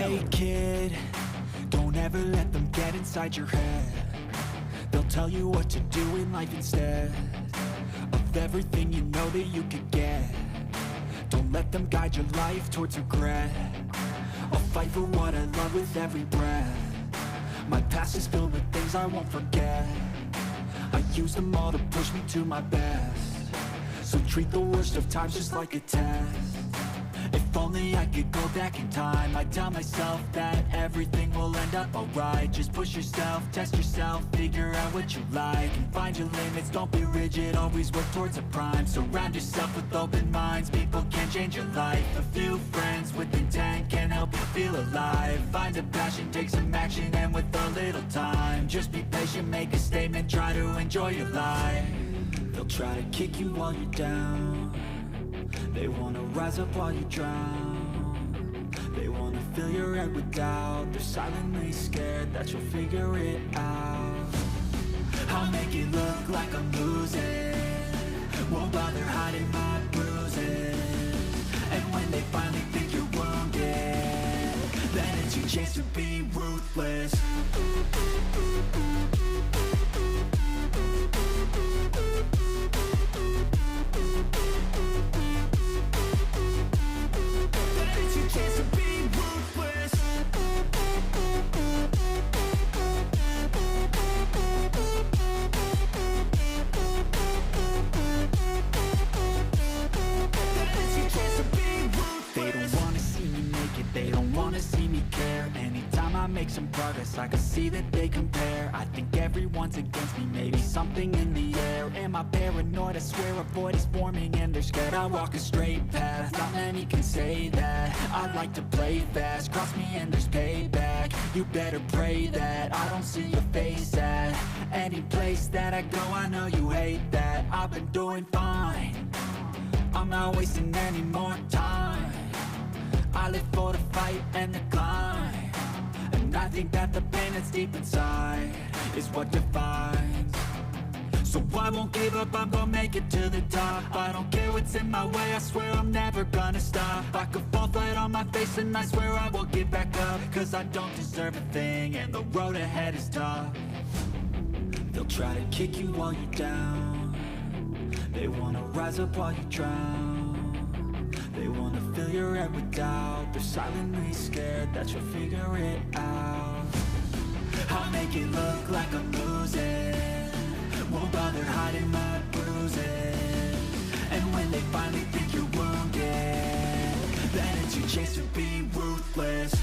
Hey kid, don't ever let them get inside your head. They'll tell you what to do in life instead of everything you know that you could get. Don't let them guide your life towards regret. I'll fight for what I love with every breath. My past is filled with things I won't forget. I use them all to push me to my best. So treat the worst of times just like a test. If only I could go back in time, I'd tell myself that everything will end up alright. Just push yourself, test yourself, figure out what you like, and find your limits, don't be rigid, always work towards a prime. Surround yourself with open minds, people can change your life. A few friends with intent can help you feel alive. Find a passion, take some action, and with a little time, just be patient, make a statement, try to enjoy your life. They'll try to kick you while you're down. They wanna rise up while you drown. They wanna fill your head with doubt. They're silently scared that you'll figure it out. I'll make it look like I'm losing, won't bother hiding my bruises. And when they finally think you're wounded, then it's your chance to be ruthless. They don't wanna see me care. Anytime I make some progress, I can see that they compare. I think everyone's against me, maybe something in the air. Am I paranoid? I swear a void is forming and they're scared I walk a straight path. Not many can say that. I like to play fast, cross me and there's payback. You better pray that I don't see your face at any place that I go. I know you hate that. I've been doing fine, I'm not wasting any more time. I live for the fight and the climb, and I think that the pain that's deep inside is what defines. So I won't give up, I'm gonna make it to the top. I don't care what's in my way, I swear I'm never gonna stop. I could fall flat on my face and I swear I will get back up, cause I don't deserve a thing and the road ahead is tough. They'll try to kick you while you're down. They wanna rise up while you drown. They wanna fill your head with doubt. They're silently scared that you'll figure it out. I'll make it look like I'm losing, won't bother hiding my bruises. And when they finally think you're wounded, then it's your chance to be ruthless.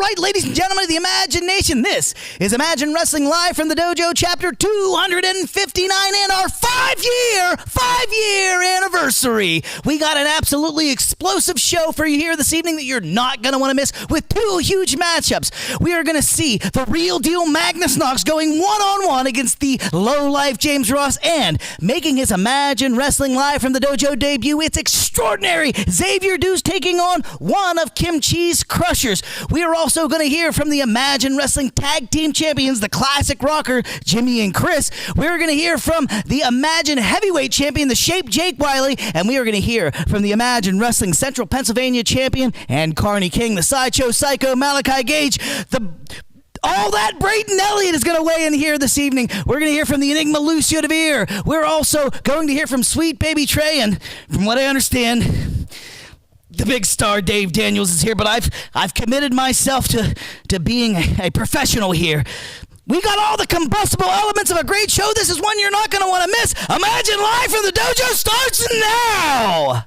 right, ladies and gentlemen of the Imagination, this is Imagine Wrestling Live from the Dojo, Chapter 259, and our five-year anniversary. We got an absolutely explosive show for you here this evening that you're not going to want to miss, with two huge matchups. We are going to see the real deal Magnus Knox going one-on-one against the low-life James Ross, and making his Imagine Wrestling Live from the Dojo debut, it's extraordinary Xavier Deuce taking on one of Kim Chi's Crushers. We are also going to hear from the Imagine Wrestling Tag Team Champions, the Classic Rocker, Jimmy and Chris. We're going to hear from the Imagine Heavyweight Champion, the Shape Jake Wiley, and we are going to hear from the Imagine Wrestling Central Pennsylvania Champion and Carney King, the Sideshow Psycho Malachi Gage. All that Brayton Elliott is going to weigh in here this evening. We're going to hear from the Enigma Lucio DeVere. We're also going to hear from Sweet Baby Trey, and from what I understand, the big star Dave Daniels is here, but I've committed myself to being a professional here. We got all the combustible elements of a great show. This is one you're not going to want to miss. Imagine Live from the Dojo starts now!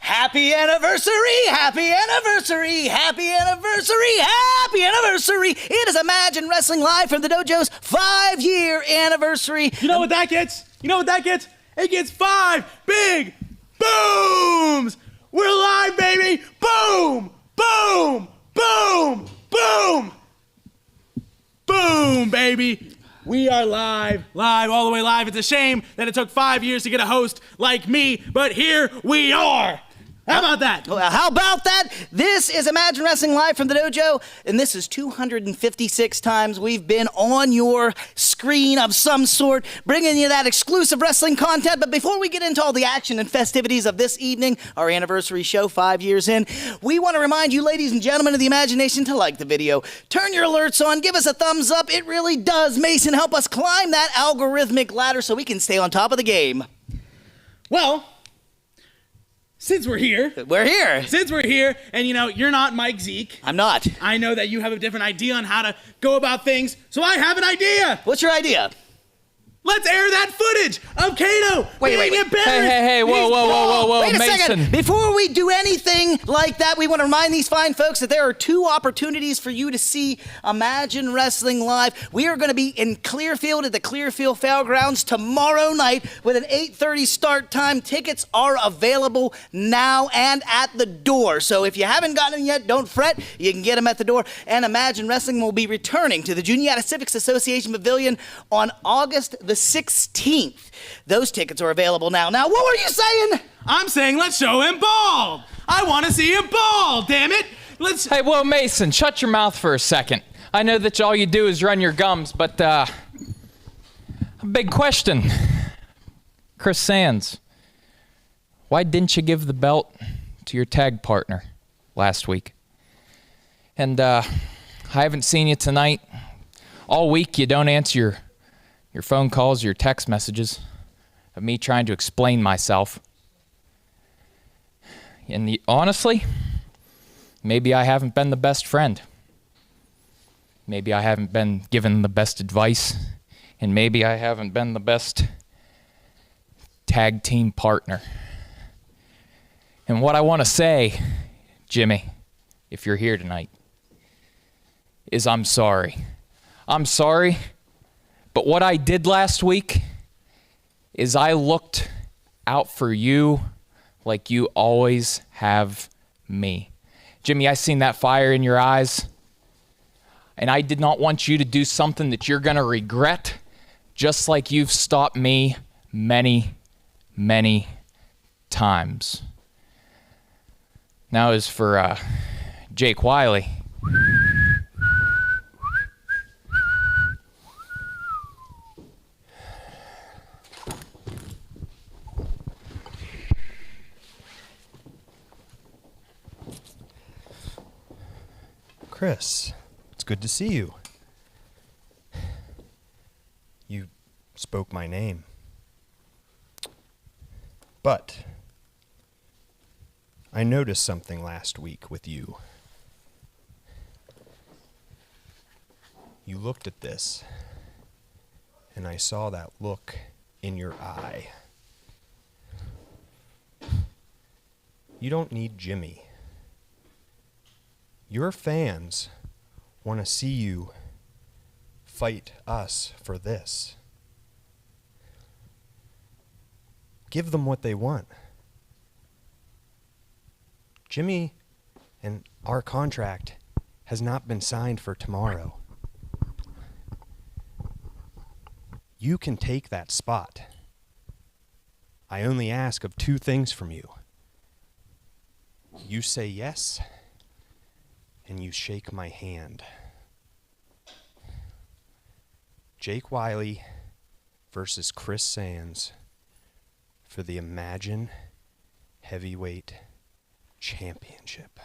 Happy anniversary, happy anniversary, happy anniversary. It is Imagine Wrestling Live from the Dojo's 5-year anniversary. You know what that gets? It gets 5 big booms. We're live, baby. Boom, boom, boom, boom. Boom, baby. We are live, all the way live. It's a shame that it took 5 years to get a host like me, but here we are. How about that? Well, how about that? This is Imagine Wrestling Live from the Dojo, and this is 256 times we've been on your screen of some sort, bringing you that exclusive wrestling content. But before we get into all the action and festivities of this evening, our anniversary show 5 years in, we want to remind you, ladies and gentlemen of the Imagination, to like the video, turn your alerts on, give us a thumbs up. It really does, Mason, help us climb that algorithmic ladder so we can stay on top of the game. Well, since we're here, and you're not Mike Zeke. I'm not. I know that you have a different idea on how to go about things, so I have an idea. What's your idea? Let's air that footage of Kato being embarrassed. Hey, whoa, Wait a Mason. second. Before we do anything like that, we want to remind these fine folks that there are 2 opportunities for you to see Imagine Wrestling Live. We are going to be in Clearfield at the Clearfield Fairgrounds tomorrow night with an 8:30 start time. Tickets are available now and at the door. So if you haven't gotten them yet, don't fret. You can get them at the door. And Imagine Wrestling will be returning to the Juniata Civics Association Pavilion on August the 16th. Those tickets are available now. Now, what were you saying? I'm saying let's show him bald. I want to see him bald, damn it. Hey, well, Mason, shut your mouth for a second. I know that all you do is run your gums, but, a big question. Chris Sands, why didn't you give the belt to your tag partner last week? And, I haven't seen you tonight. All week you don't answer your phone calls, your text messages of me trying to explain myself. And honestly, maybe I haven't been the best friend. Maybe I haven't been given the best advice. And maybe I haven't been the best tag team partner. And what I want to say, Jimmy, if you're here tonight, is I'm sorry. I'm sorry, but what I did last week is I looked out for you like you always have me. Jimmy, I seen that fire in your eyes, and I did not want you to do something that you're going to regret, just like you've stopped me many, many times. Now as for Jake Wiley. Chris, it's good to see you. You spoke my name. But I noticed something last week with you. You looked at this, and I saw that look in your eye. You don't need Jimmy. Your fans want to see you fight us for this. Give them what they want. Jimmy and our contract has not been signed for tomorrow. You can take that spot. I only ask of two things from you. You say yes, and you shake my hand. Jake Wiley versus Chris Sands for the Imagine Heavyweight Championship.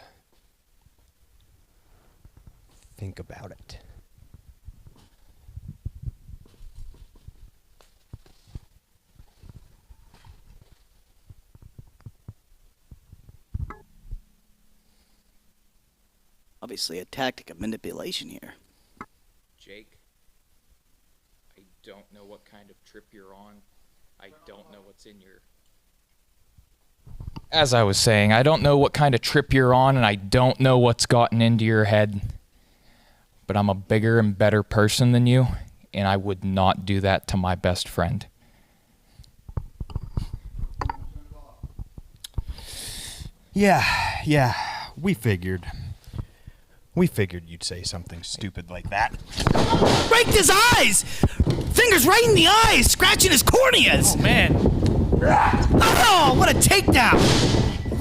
Think about it. Obviously a tactic of manipulation here. Jake, I don't know what kind of trip you're on. I don't know what's in your... As I was saying, I don't know what kind of trip you're on, and I don't know what's gotten into your head. But I'm a bigger and better person than you, and I would not do that to my best friend. Yeah, we figured. We figured you'd say something stupid like that. Raked his eyes! Fingers right in the eyes, scratching his corneas! Oh, man. Oh, what a takedown!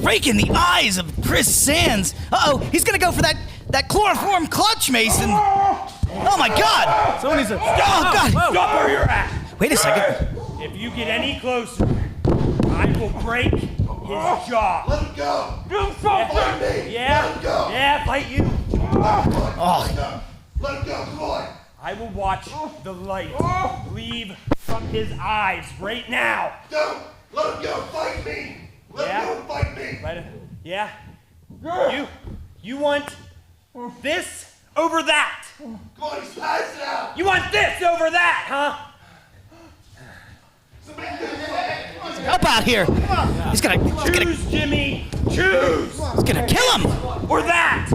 Raking the eyes of Chris Sands. Uh-oh, he's gonna go for that chloroform clutch, Mason. Oh my God! Someone needs to... Oh God! Stop where you're at! Wait a second. If you get any closer, I will break his jaw. Let him go! Do something! Fight me! Yeah? Let him go! Yeah, fight you. Oh, Let him go, come on! I will watch the light leave from his eyes right now. Don't! Let him go! Fight me! Let Yeah? him go and fight me! Let it, yeah? You want this over that? Come on, he's passing out! You want this over that, huh? Somebody do something! help out here! He's gonna Choose, Jimmy. Choose. kill him! Or that.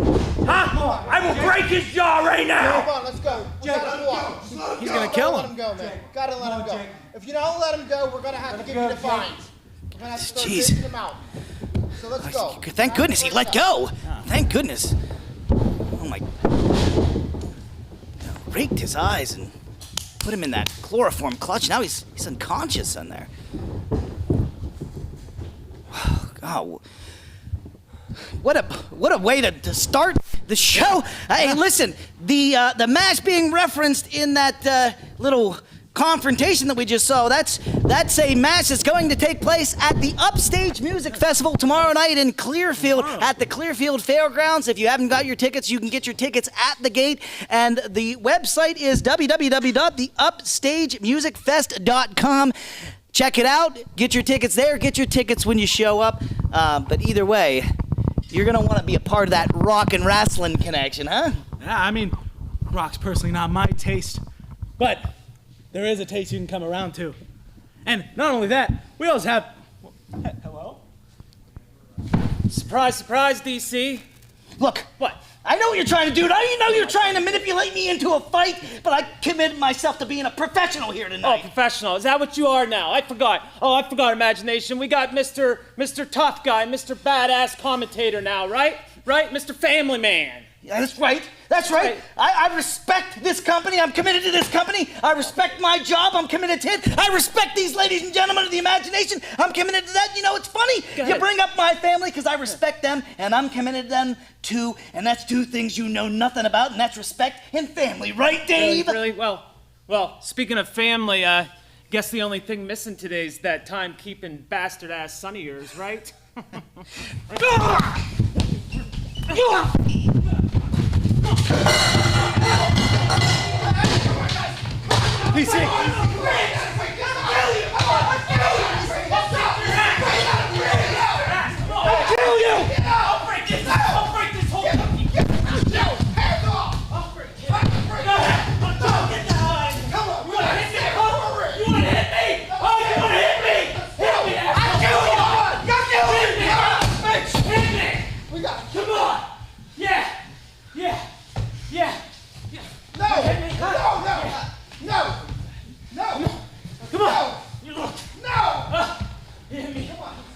Huh? I will break his jaw right now. Come on, let's go. Jake, Let him go! Just let him He's go! gonna kill Let him. him go, man. Gotta let him go. If you don't let him go, we're gonna have to give you the fines. We're gonna have to start Jeez. taking him out. So let's go. Thank goodness he let go. Thank goodness. Oh my! Raked his eyes and put him in that chloroform clutch. Now he's unconscious in there. Oh, what a way to start the show. Hey, listen, the match being referenced in that little confrontation that we just saw, that's a match that's going to take place at the Upstage Music Festival tomorrow night in Clearfield at the Clearfield Fairgrounds. If you haven't got your tickets, you can get your tickets at the gate, and the website is www.theupstagemusicfest.com. check it out. Get your tickets there. Get your tickets when you show up. But either way, you're going to want to be a part of that rock and wrestling connection, huh? Yeah, I mean, rock's personally not my taste, but there is a taste you can come around to. And not only that, we also have... Hello? Surprise, surprise, DC. Look, What? I know what you're trying to do. I know you're trying to manipulate me into a fight, but I committed myself to being a professional here Oh, tonight. professional. Is that what you are now? I forgot. Oh, I forgot imagination. We got Mr. Tough Guy, Mr. Badass Commentator now, right? Right? Mr. Family Man. Yeah, that's right. That's right. I respect this company. I'm committed to this company. I respect my job. I'm committed to it. I respect these ladies and gentlemen of the imagination. I'm committed to that. You know, it's funny. Go You ahead. bring up my family because I respect them, and I'm committed to them too. And that's two things you know nothing about, and that's respect and family. Right, Dave? Really? Well, speaking of family, guess the only thing missing today is that time-keeping bastard-ass son of yours, right?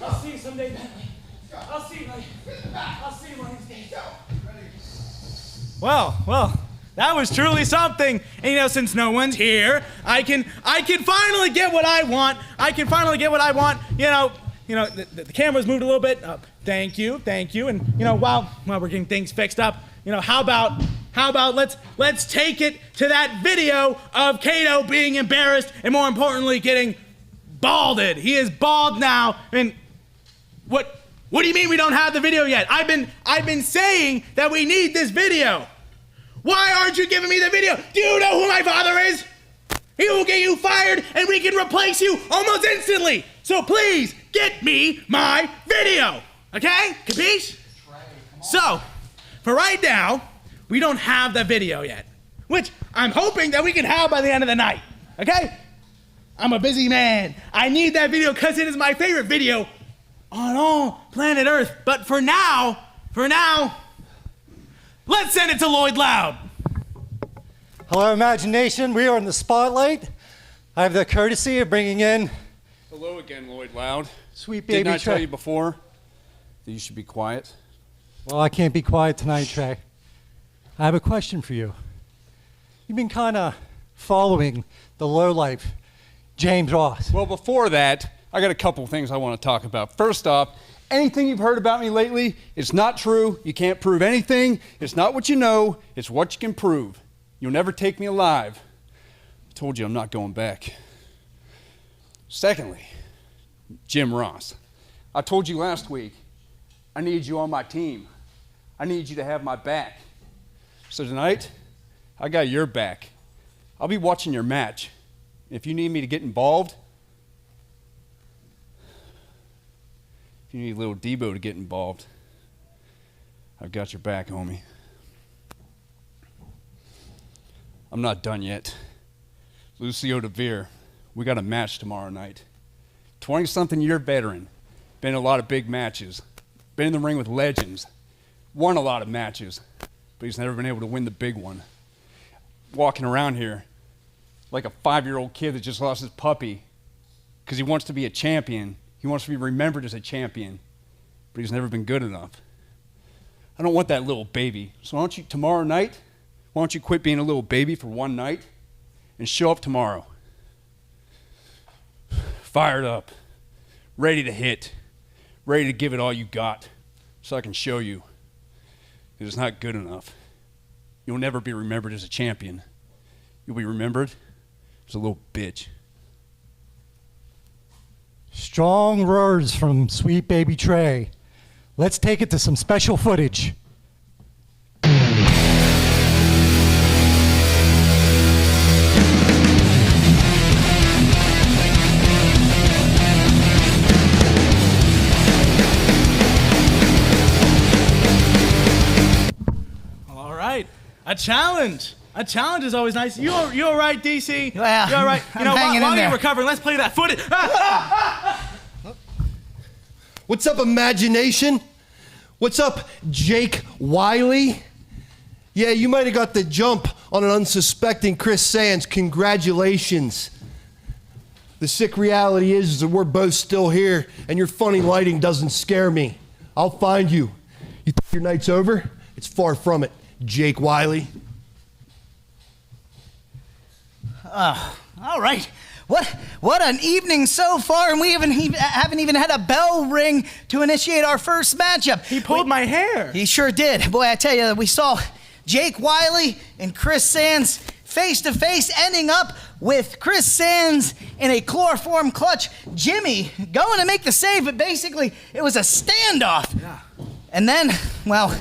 I'll see you someday, Bentley. I'll see you one of these days. Well, that was truly something. And you know, since no one's here, I can finally get what I want. You know, the camera's moved a little bit. Thank you. And you know, while we're getting things fixed up, you know, how about let's take it to that video of Kato being embarrassed and more importantly getting balded. He is bald now. And what do you mean we don't have the video yet? I've been saying that we need this video. Why aren't you giving me the video? Do you know who my father is? He will get you fired and we can replace you almost instantly. So please get me my video. Okay? Capiche? So, for right now, we don't have the video yet, which I'm hoping that we can have by the end of the night. Okay? I'm a busy man. I need that video because it is my favorite video on all planet Earth. But for now, let's send it to Lloyd Loud. Hello, Imagination. We are in the spotlight. I have the courtesy of bringing in Hello again, Lloyd Loud. Sweet Baby Didn't I tell Trey. you before that you should be quiet? Well, I can't be quiet tonight, Trey. I have a question for you. You've been kind of following the lowlife, James Ross. Well, before that, I got a couple things I want to talk about. First off, anything you've heard about me lately, it's not true. You can't prove anything. It's not what you know. It's what you can prove. You'll never take me alive. I told you I'm not going back. Secondly, Jim Ross. I told you last week, I need you on my team. I need you to have my back. So tonight, I got your back. I'll be watching your match. If you need me to get involved, if you need little Debo to get involved, I've got your back, homie. I'm not done yet. Lucio DeVere, we got a match tomorrow night. 20-something-year veteran, been in a lot of big matches, been in the ring with legends, won a lot of matches, but he's never been able to win the big one. Walking around here like a 5-year-old kid that just lost his puppy because he wants to be a champion. He wants to be remembered as a champion, but he's never been good enough. I don't want that little baby. So why don't you, tomorrow night, why don't you quit being a little baby for one night and show up tomorrow? Fired up, ready to hit, ready to give it all you got so I can show you that it's not good enough. You'll never be remembered as a champion. You'll be remembered as a little bitch. Strong words from Sweet Baby Trey. Let's take it to some special footage. A challenge. A challenge is always nice. You all right, DC? Yeah, you all right? I'm hanging while in you're there. recovering, let's play that footage. What's up, Imagination? What's up, Jake Wiley? Yeah, you might have got the jump on an unsuspecting Chris Sands. Congratulations. The sick reality is that we're both still here, and your funny lighting doesn't scare me. I'll find you. You think your night's over? It's far from it, Jake Wiley. All right. What an evening so far, and we haven't even had a bell ring to initiate our first matchup. He pulled my hair. He sure did. Boy, I tell you, we saw Jake Wiley and Chris Sands face to face, ending up with Chris Sands in a chloroform clutch. Jimmy going to make the save, but basically it was a standoff. Yeah. And then, well,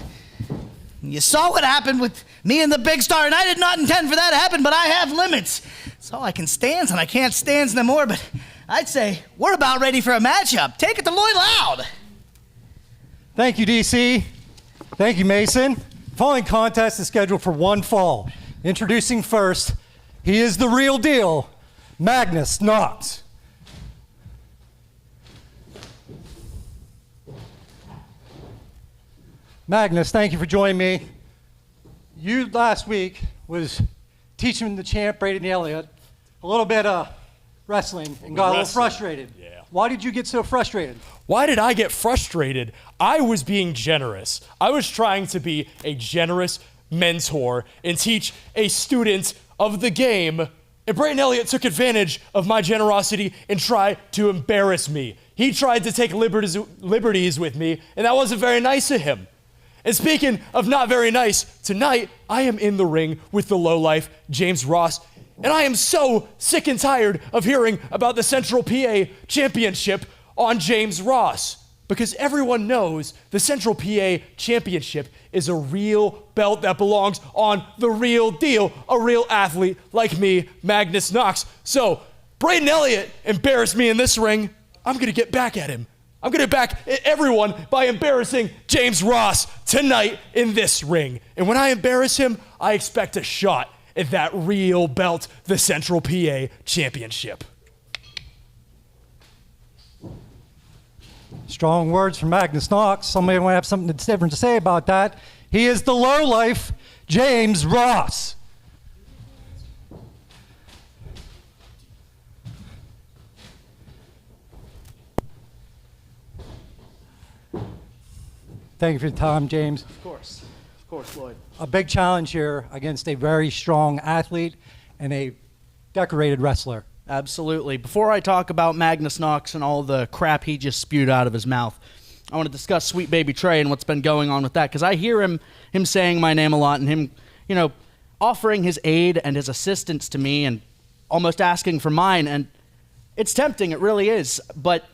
you saw what happened with me and the big star, and I did not intend for that to happen, but I have limits. That's all I can stand, and I can't stand no more, but I'd say we're about ready for a matchup. Take it to Lloyd Loud. Thank you, DC. Thank you, Mason. The following contest is scheduled for one fall. Introducing first, he is the real deal, Magnus Knox. Magnus, thank you for joining me. You last week was teaching the champ, Braden Elliott, a little bit of wrestling and got a little frustrated. Yeah. Why did you get so frustrated? Why did I get frustrated? I was being generous. I was trying to be a generous mentor and teach a student of the game. And Brayton Elliott took advantage of my generosity and tried to embarrass me. He tried to take liberties with me, and that wasn't very nice of him. And speaking of not very nice, tonight I am in the ring with the lowlife James Ross, and I am so sick and tired of hearing about the Central PA Championship on James Ross, because everyone knows the Central PA Championship is a real belt that belongs on the real deal, a real athlete like me, Magnus Knox. So, Braden Elliott embarrassed me in this ring. I'm gonna get back at him. I'm gonna back everyone by embarrassing James Ross tonight in this ring. And when I embarrass him, I expect a shot at that real belt, the Central PA Championship. Strong words from Magnus Knox. Somebody might have something different to say about that. He is the lowlife James Ross. Thank you for your time, James. Of course, Lloyd. A big challenge here against a very strong athlete and a decorated wrestler. Absolutely. Before I talk about Magnus Knox and all the crap he just spewed out of his mouth, I want to discuss Sweet Baby Trey and what's been going on with that, because I hear him saying my name a lot and him, offering his aid and his assistance to me and almost asking for mine, and it's tempting, it really is. But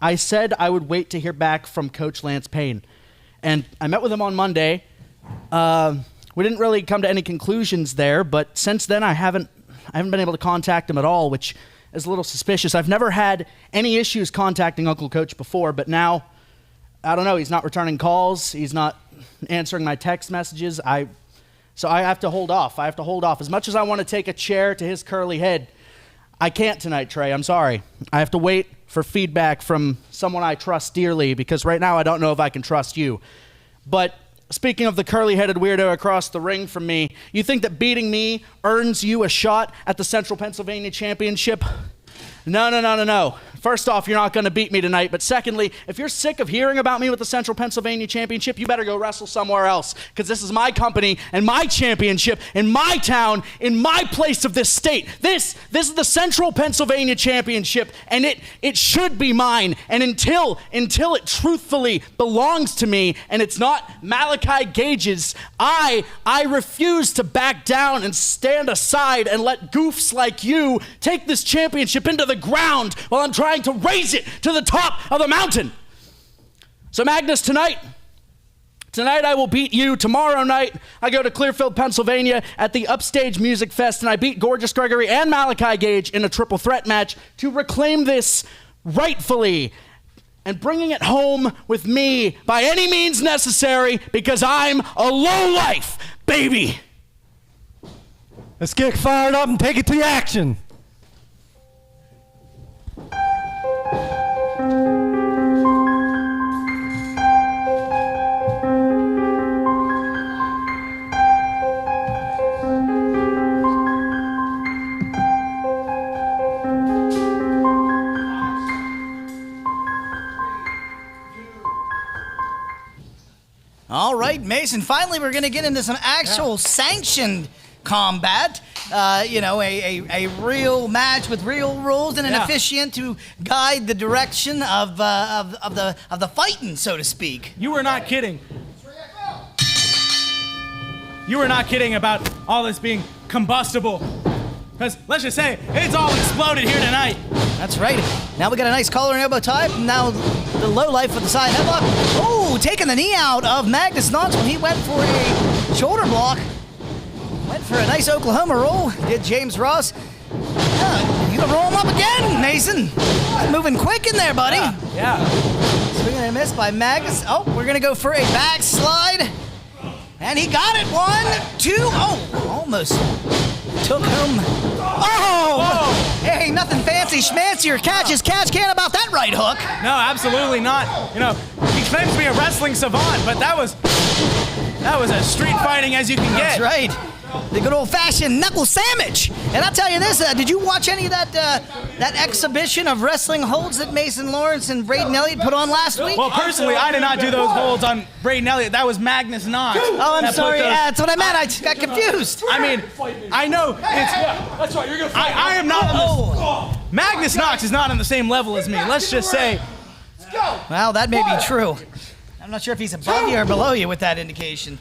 I said I would wait to hear back from Coach Lance Payne, and I met with him on Monday. We didn't really come to any conclusions there, but since then I haven't been able to contact him at all, which is a little suspicious. I've never had any issues contacting Uncle Coach before, but now, I don't know, he's not returning calls, he's not answering my text messages. So I have to hold off. As much as I want to take a chair to his curly head, I can't tonight, Trey. I'm sorry. I have to wait for feedback from someone I trust dearly, because right now I don't know if I can trust you. But speaking of the curly-headed weirdo across the ring from me, you think that beating me earns you a shot at the Central Pennsylvania Championship? No. First off, you're not going to beat me tonight. But secondly, if you're sick of hearing about me with the Central Pennsylvania Championship, you better go wrestle somewhere else, because this is my company and my championship in my town, in my place of this state. This is the Central Pennsylvania Championship, and it should be mine. And until it truthfully belongs to me and it's not Malachi Gage's, I refuse to back down and stand aside and let goofs like you take this championship into the ground while I'm trying to raise it to the top of the mountain. So Magnus, tonight I will beat you. Tomorrow night, I go to Clearfield, Pennsylvania at the Upstage Music Fest, and I beat Gorgeous Gregory and Malachi Gage in a triple threat match to reclaim this rightfully and bringing it home with me by any means necessary, because I'm a lowlife, baby. Let's get fired up and take it to the action. All right, Mason. Finally, we're going to get into some actual sanctioned combat. A real match with real rules and an officiant to guide the direction of the fighting, so to speak. You were not kidding. You were not kidding about all this being combustible. Because let's just say, it's all exploded here tonight. That's right. Now we got a nice collar and elbow tie. Now the low life with the side headlock. Oh, taking the knee out of Magnus Knox when he went for a shoulder block. Went for a nice Oklahoma roll. Did James Ross. You can roll him up again, Mason. Moving quick in there, buddy. Yeah. Swing and a miss by Magnus. Oh, we're going to go for a backslide. And he got it. 1, 2. Oh, almost took him. Oh! Whoa. Hey, nothing fancy schmancy or catch can about that right hook. No, absolutely not. You know, he claims to be a wrestling savant, but that was as street fighting as you can get. That's right. The good old-fashioned knuckle sandwich. And I'll tell you this, did you watch any of that exhibition of wrestling holds that Mason Lawrence and Braden Elliott put on last week? Well, personally, I did not do those holds on Braden Elliott. That was Magnus Knox. Oh, I'm sorry. That's what I meant. I got confused. I mean, I know it's... That's right, you're gonna fight. I am not on this... Magnus Knox is not on the same level as me. Let's just say... Well, that may be true. I'm not sure if he's above you or below you with that indication.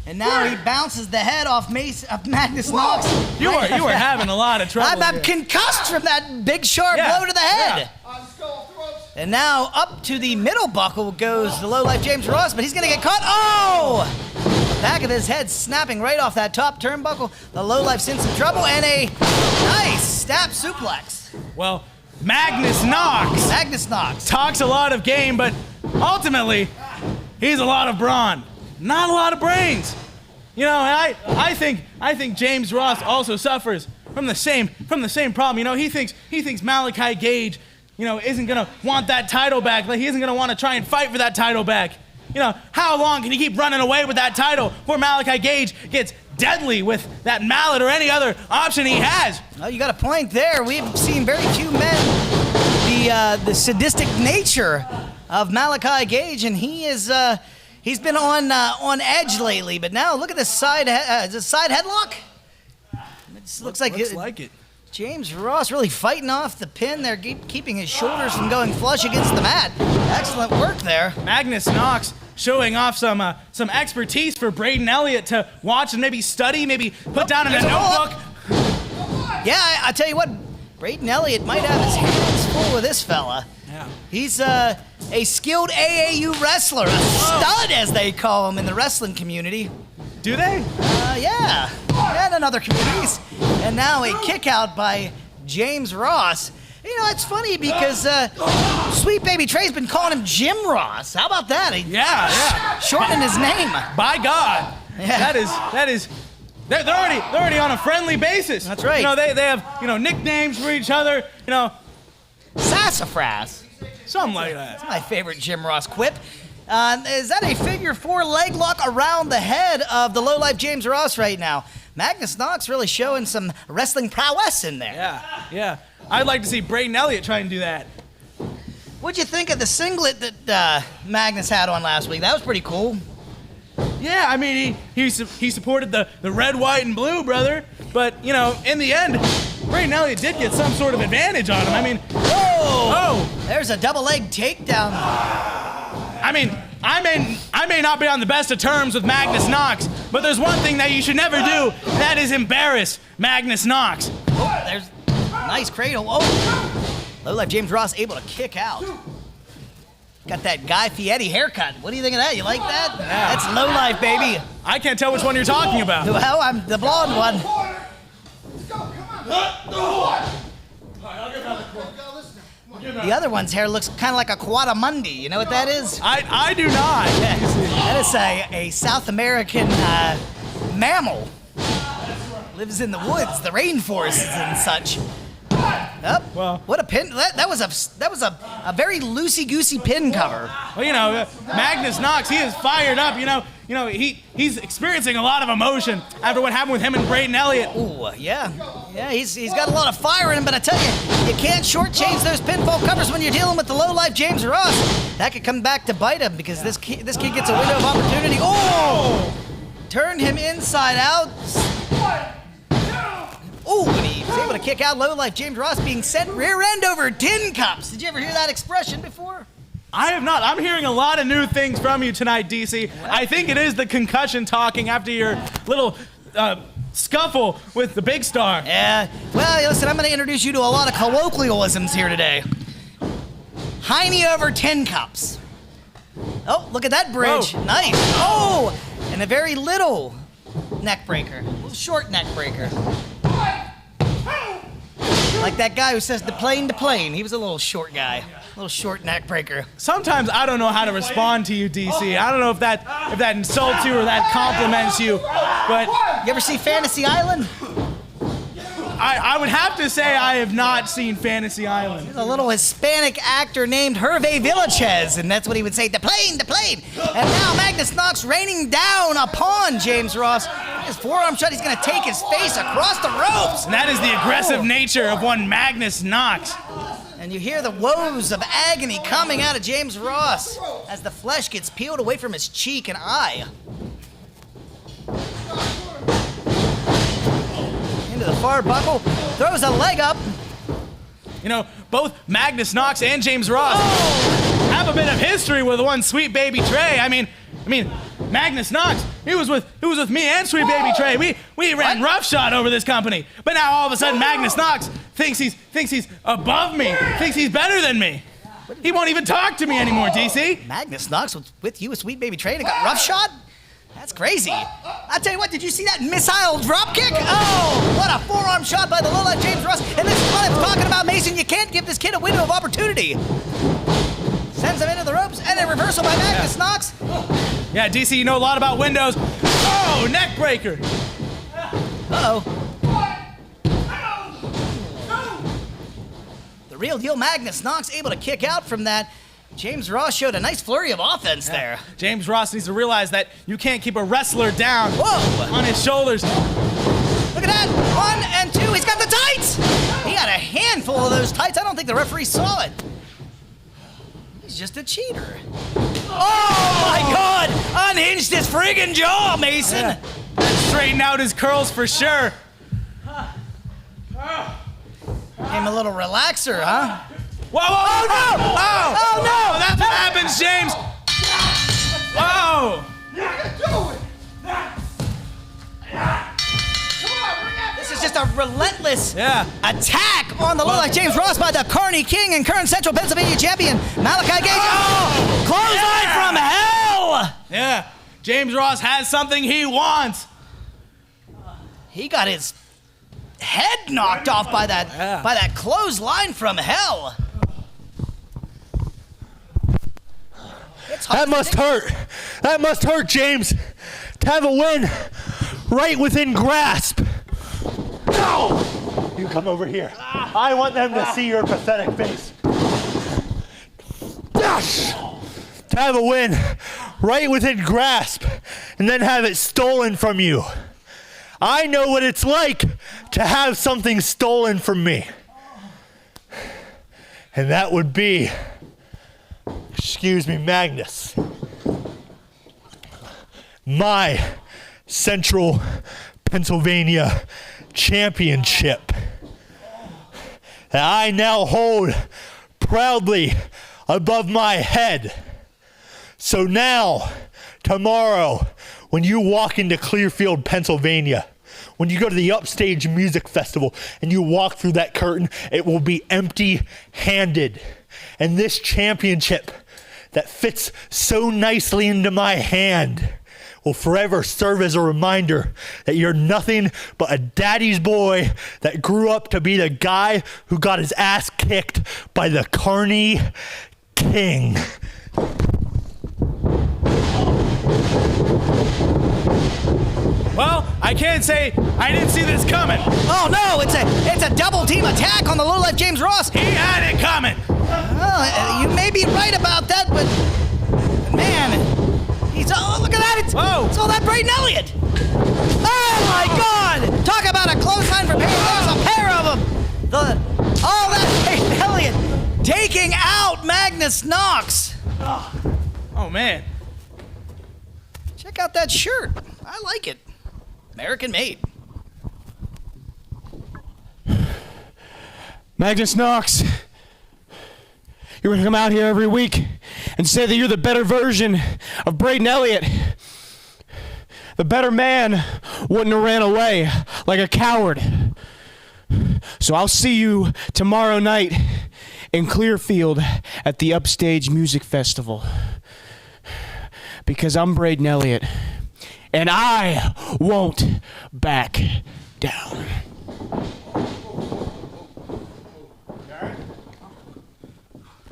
And now he bounces the head off Magnus Knox. You are having a lot of trouble. I'm concussed from that big sharp blow to the head. And now up to the middle buckle goes the low-life James Ross, but he's going to get caught. Oh! Back of his head snapping right off that top turnbuckle. The low-life's in some trouble, and a nice stab suplex. Well, Magnus Knox talks a lot of game, but ultimately, he's a lot of brawn. Not a lot of brains. You know, and I think James Ross also suffers from the same problem. You know, he thinks Malachi Gage, you know, isn't gonna want that title back. Like, he isn't gonna want to try and fight for that title back. You know, how long can he keep running away with that title before Malachi Gage gets deadly with that mallet or any other option he has? Well, you got a point there. We've seen very few men the sadistic nature of Malachi Gage, and he is he's been on edge lately. But now look at this side headlock. It looks like it. James Ross really fighting off the pin there, keeping his shoulders from going flush against the mat. Excellent work there. Magnus Knox showing off some expertise for Braden Elliott to watch and maybe study, maybe put down in a notebook. Yeah, I tell you what, Braden Elliott might have his hands full with this fella. Yeah. He's a skilled AAU wrestler, a stud as they call him in the wrestling community. Do they? Yeah, and in other communities. And now a kick out by James Ross. You know, it's funny because Sweet Baby Trey's been calling him Jim Ross. How about that? Yeah. Shortening his name. By God. Yeah. That is. They're already on a friendly basis. That's right. You know, they have, you know, nicknames for each other. You know, Sassafras. something like that. That's my favorite Jim Ross quip. Is that a figure 4 leg lock around the head of the low-life James Ross right now? Magnus Knox really showing some wrestling prowess in there. Yeah. I'd like to see Braden Elliott try and do that. What'd you think of the singlet that Magnus had on last week? That was pretty cool. Yeah, I mean, he supported the red, white, and blue, brother. But, you know, in the end, Braden Elliott did get some sort of advantage on him. I mean, There's a double leg takedown. I mean, I may not be on the best of terms with Magnus Knox, but there's one thing that you should never do, and that is embarrass Magnus Knox. Oh, there's a nice cradle. Oh, low-life James Ross able to kick out. Got that Guy Fieri haircut. What do you think of that? You like that? Yeah. That's low-life, baby. I can't tell which one you're talking about. Well, I'm the blonde one. Let's go, come on. The other one's hair looks kind of like a quadamundi. You know what that is? I do not. That is a South American mammal. At Lives in the woods, the rainforests and such. Yep. Well, what a pin! That was a very loosey-goosey pin cover. Well, Magnus Knox, he is fired up. He's experiencing a lot of emotion after what happened with him and Brayden Elliott. Ooh, yeah, he's got a lot of fire in him. But I tell you, you can't shortchange those pinfall covers when you're dealing with the low-life James Ross. That could come back to bite him because this kid gets a window of opportunity. Oh! Turned him inside out. Ooh, and he was able to kick out low-life James Ross, being sent rear end over tin cups. Did you ever hear that expression before? I have not. I'm hearing a lot of new things from you tonight, DC. I think it is the concussion talking after your little scuffle with the big star. Yeah. Well, listen, I'm going to introduce you to a lot of colloquialisms here today. Heine over tin cups. Oh, look at that bridge. Whoa. Nice. Oh, and a very little neck breaker. A little short neck breaker. Like that guy who says to plane. He was a little short guy. A little short neck breaker. Sometimes I don't know how to respond to you, DC. I don't know if that insults you or that compliments you, but... You ever see Fantasy Island? I would have to say I have not seen Fantasy Island. There's a little Hispanic actor named Hervé Villachez, and that's what he would say, the plane. And now Magnus Knox raining down upon James Ross. His forearm shot, he's going to take his face across the ropes. And that is the aggressive nature of one Magnus Knox. And you hear the woes of agony coming out of James Ross as the flesh gets peeled away from his cheek and eye. Into the far buckle, throws a leg up. Both Magnus Knox and James Ross have a bit of history with one Sweet Baby Trey. I mean, Magnus Knox, he was with me and Sweet Baby Trey. We ran roughshod over this company. But now all of a sudden Magnus Knox thinks he's above me, thinks he's better than me. He won't even talk to me anymore, DC. Magnus Knox was with you with Sweet Baby Trey and got roughshod? That's crazy. I tell you what, did you see that missile drop kick? Oh, what a forearm shot by the low-life James Ross. And this is what I'm talking about, Mason. You can't give this kid a window of opportunity. Sends him into the ropes, and a reversal by Magnus Knox. Yeah, DC, you know a lot about windows. Oh, neck breaker. Uh-oh. The real deal Magnus Knox able to kick out from that. James Ross showed a nice flurry of offense there. James Ross needs to realize that you can't keep a wrestler down on his shoulders. Look at that. 1 and 2. He's got the tights. He had a handful of those tights. I don't think the referee saw it. He's just a cheater. Oh, my God. Unhinged his friggin' jaw, Mason. Yeah. Straighten out his curls for sure. Gave him a little relaxer, huh? Whoa, oh, no! Oh, no! That's what happens, James! Whoa! This is just a relentless attack on the low-life James Ross by the Carney King and current Central Pennsylvania champion, Malachi Gage. Oh! Clothesline from hell! Yeah, James Ross has something he wants. He got his head knocked off by that clothesline from hell. That must hurt. That must hurt, James. To have a win right within grasp. No! You come over here. I want them to see your pathetic face. Dash! To have a win right within grasp and then have it stolen from you. I know what it's like to have something stolen from me. And that would be, excuse me, Magnus, my Central Pennsylvania championship that I now hold proudly above my head. So now, tomorrow, when you walk into Clearfield, Pennsylvania, when you go to the Upstage Music Festival and you walk through that curtain, it will be empty-handed. And this championship that fits so nicely into my hand will forever serve as a reminder that you're nothing but a daddy's boy that grew up to be the guy who got his ass kicked by the Carney King. Well, I can't say I didn't see this coming. Oh no, it's a double team attack on the low-life James Ross. He had it coming. Well, you may be right about that, but man, look at that! It's all that Brayden Elliott. Oh my God! Talk about a clothesline for pain. There's a pair of them. All that Brayden Elliott taking out Magnus Knox. Oh man. Check out that shirt. I like it. American made. Magnus Knox, you're gonna come out here every week and say that you're the better version of Brayden Elliott. The better man wouldn't have ran away like a coward. So I'll see you tomorrow night in Clearfield at the Upstage Music Festival. Because I'm Brayden Elliott, and I won't back down.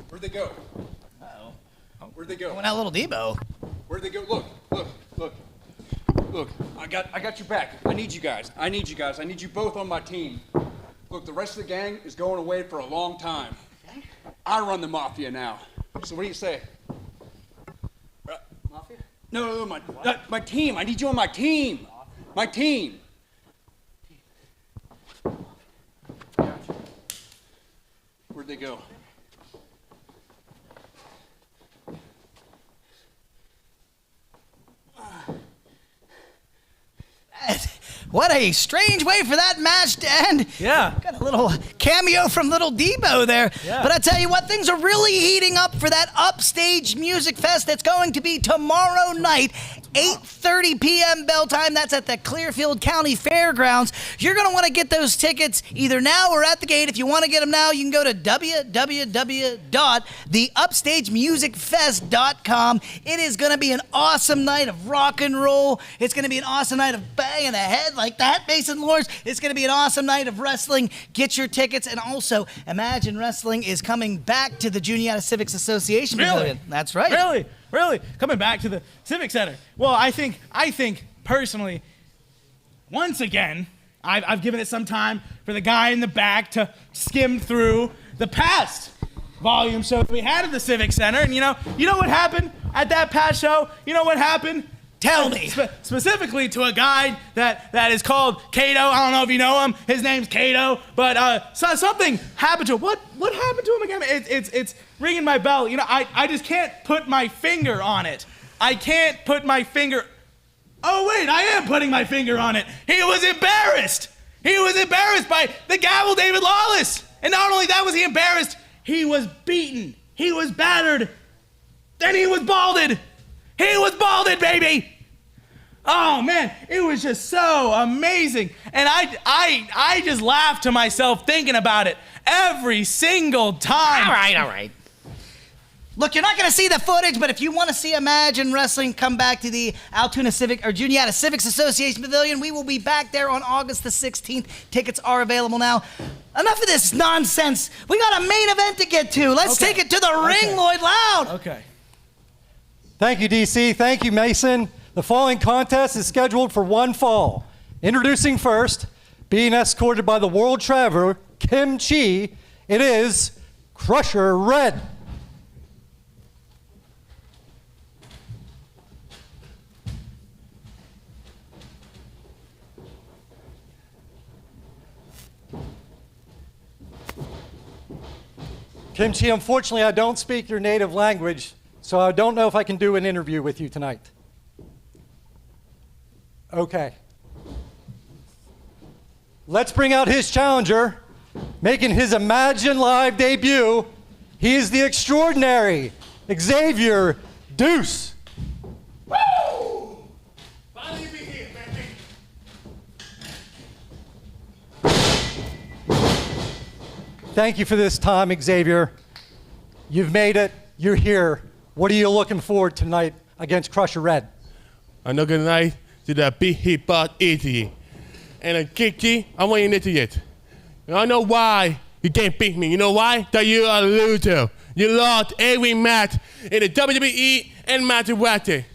Where'd they go? Where'd they go? Went out little Debo. Where'd they go? Look. I got your back. I need you guys. I need you both on my team. Look, the rest of the gang is going away for a long time. I run the mafia now. So what do you say? Mafia? No, my team. I need you on my team. My team. Where'd they go? What a strange way for that match to end. Yeah. Got a little cameo from little Debo there. Yeah. But I tell you what, things are really heating up for that Upstage Music Fest that's going to be tomorrow night, 8:30 p.m. bell time. That's at the Clearfield County Fairgrounds. You're going to want to get those tickets either now or at the gate. If you want to get them now, you can go to www.theupstagemusicfest.com. It is going to be an awesome night of rock and roll. It's going to be an awesome night of banging the head like that, Mason Lawrence. It's going to be an awesome night of wrestling. Get your tickets. And also, Imagine Wrestling is coming back to the Juniata Civics Association Pavilion. That's right. Really? Coming back to the Civic Center. Well, I think personally, once again, I've given it some time for the guy in the back to skim through the past volume show that we had at the Civic Center. And you know what happened at that past show? You know what happened? Tell me. Specifically to a guy that is called Cato. I don't know if you know him. His name's Cato. But something happened to him. What happened to him again? It's ringing my bell. I just can't put my finger on it. I can't put my finger. Oh, wait, I am putting my finger on it. He was embarrassed. He was embarrassed by the gavel David Lawless. And not only that was he embarrassed, he was beaten. He was battered. Then he was balded. He was balded, baby! Oh man, it was just so amazing. And I just laughed to myself thinking about it every single time. All right. Look, you're not going to see the footage, but if you want to see Imagine Wrestling, come back to the Altoona Civic or Juniata Civics Association Pavilion. We will be back there on August the 16th. Tickets are available now. Enough of this nonsense. We got a main event to get to. Let's take it to the ring, Lloyd Loud. Okay. Thank you, DC. Thank you, Mason. The following contest is scheduled for one fall. Introducing first, being escorted by the world traveler, Kim Chi, it is Crusher Red. Kim Chi, unfortunately, I don't speak your native language, so I don't know if I can do an interview with you tonight. Okay. Let's bring out his challenger, making his Imagine Live debut. He is the extraordinary Xavier Deuce. Woo! Finally be here, baby. Thank you for this time, Xavier. You've made it. You're here. What are you looking forward to tonight against Crusher Red? I'm not gonna lie to that big hip hop easy. And a Kiki, I want you to it. I know why you can't beat me. You know why? That you are a loser. You lost every match in the WWE and Match Wrestling.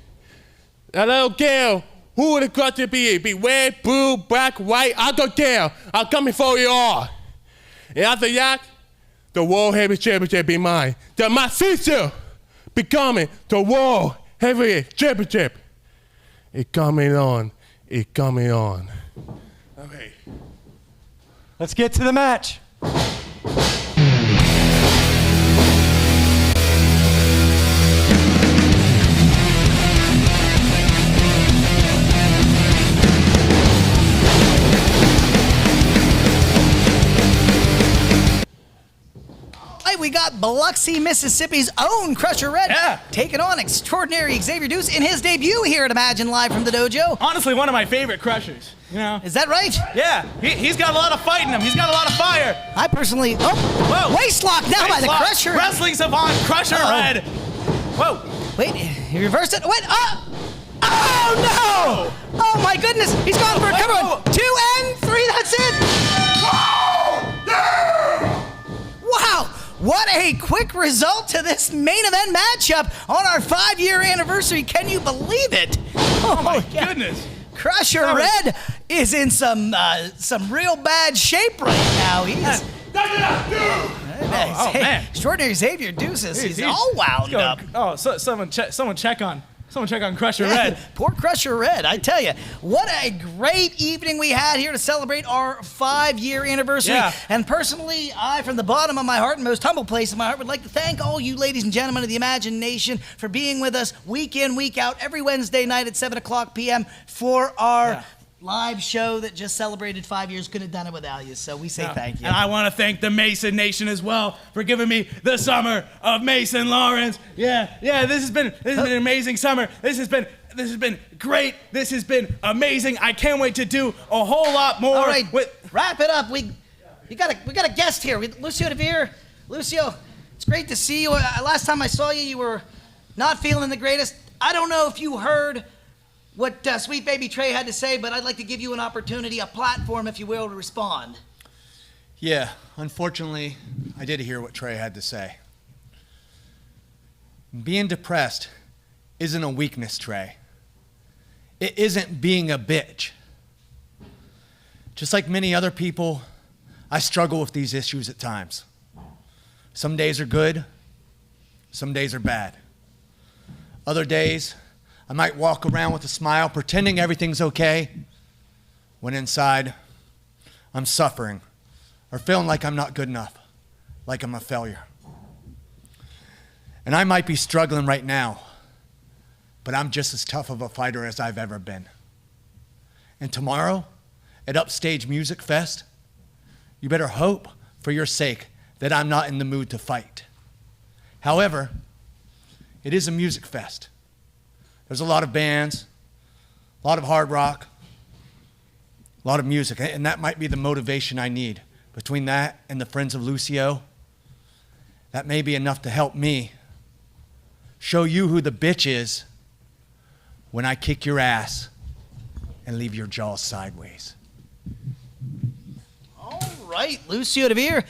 That little girl who would have got to be? Be red, blue, black, white? I don't care. I'm coming for you all. And after that, the World Heavyweight Championship be mine. That my sister becoming the World Heavyweight Championship. It's coming on. It's coming on. Okay. Let's get to the match. We got Biloxi, Mississippi's own Crusher Red taking on extraordinary Xavier Deuce in his debut here at Imagine Live from the dojo. Honestly, one of my favorite Crushers. You know? Is that right? Yeah, he's got a lot of fight in him. He's got a lot of fire. I personally, waist lock now by the Crusher. Wrestling savant Crusher Red. Whoa. Wait, he reversed it. Wait, oh no! Oh my goodness, he's gone for a cover. 2 and 3, that's it. Wow. What a quick result to this main event matchup on our 5-year anniversary. Can you believe it? Oh my goodness. Crusher Red is in some real bad shape right now. He's man. Extraordinary Xavier Deuces. He's all wound up. Oh, someone check on Crusher Red. Poor Crusher Red, I tell you. What a great evening we had here to celebrate our 5-year anniversary. Yeah. And personally, I, from the bottom of my heart and most humble place of my heart, would like to thank all you ladies and gentlemen of the Imagine Nation for being with us week in, week out, every Wednesday night at 7 o'clock p.m. for our live show that just celebrated 5 years. Couldn't have done it without you, so we say thank you. And I want to thank the Mason Nation as well for giving me the summer of Mason Lawrence. Yeah, this has been an amazing summer. This has been great. This has been amazing. I can't wait to do a whole lot more. All right, wrap it up. We got a guest here. Lucio DeVere. Lucio, it's great to see you. Last time I saw you, you were not feeling the greatest. I don't know if you heard what Sweet Baby Trey had to say, but I'd like to give you an opportunity, a platform, if you will, to respond. Yeah, unfortunately, I did hear what Trey had to say. Being depressed isn't a weakness, Trey. It isn't being a bitch. Just like many other people, I struggle with these issues at times. Some days are good, some days are bad. Other days, I might walk around with a smile, pretending everything's okay, when inside, I'm suffering or feeling like I'm not good enough, like I'm a failure. And I might be struggling right now, but I'm just as tough of a fighter as I've ever been. And tomorrow, at Upstage Music Fest, you better hope for your sake that I'm not in the mood to fight. However, it is a music fest. There's a lot of bands, a lot of hard rock, a lot of music, and that might be the motivation I need. Between that and the Friends of Lucio, that may be enough to help me show you who the bitch is when I kick your ass and leave your jaw sideways. All right, Lucio DeVere.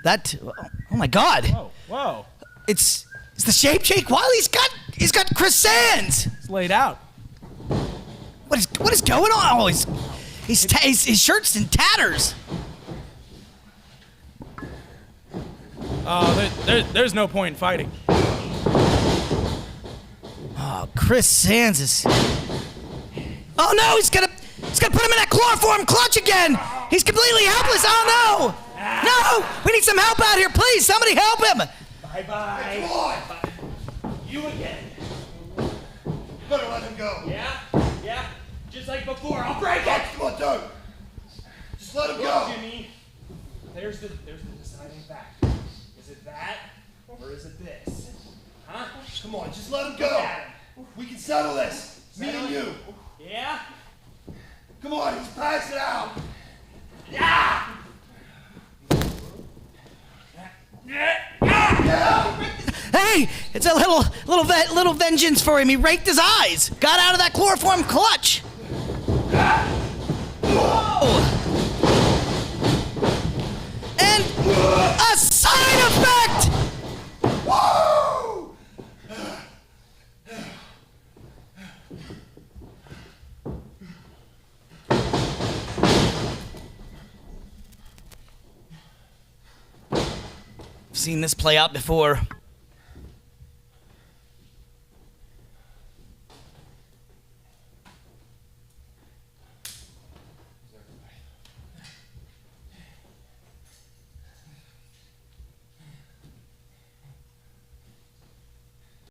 That, oh my God. Whoa. It's the shape Jake Wiley. He's got Chris Sands. It's laid out. What is going on? Oh, his shirt's in tatters. Oh, there's no point in fighting. Oh, Chris Sands is. Oh no, he's gonna put him in that chloroform clutch again. He's completely helpless. Oh no! No! We need some help out here, please. Somebody help him. Bye. Come on. You again. Better let him go. Yeah. Just like before. I'll break it. Come on, dude. Just let him go. Jimmy. There's the deciding factor. Is it that or is it this? Huh? Come on, just let him go. We can settle this. Me and you. Yeah. Come on, just pass it out. Yeah. Hey, it's a little vengeance for him. He raked his eyes. Got out of that chloroform clutch. Whoa. And a side effect. Woo! seen this play out before.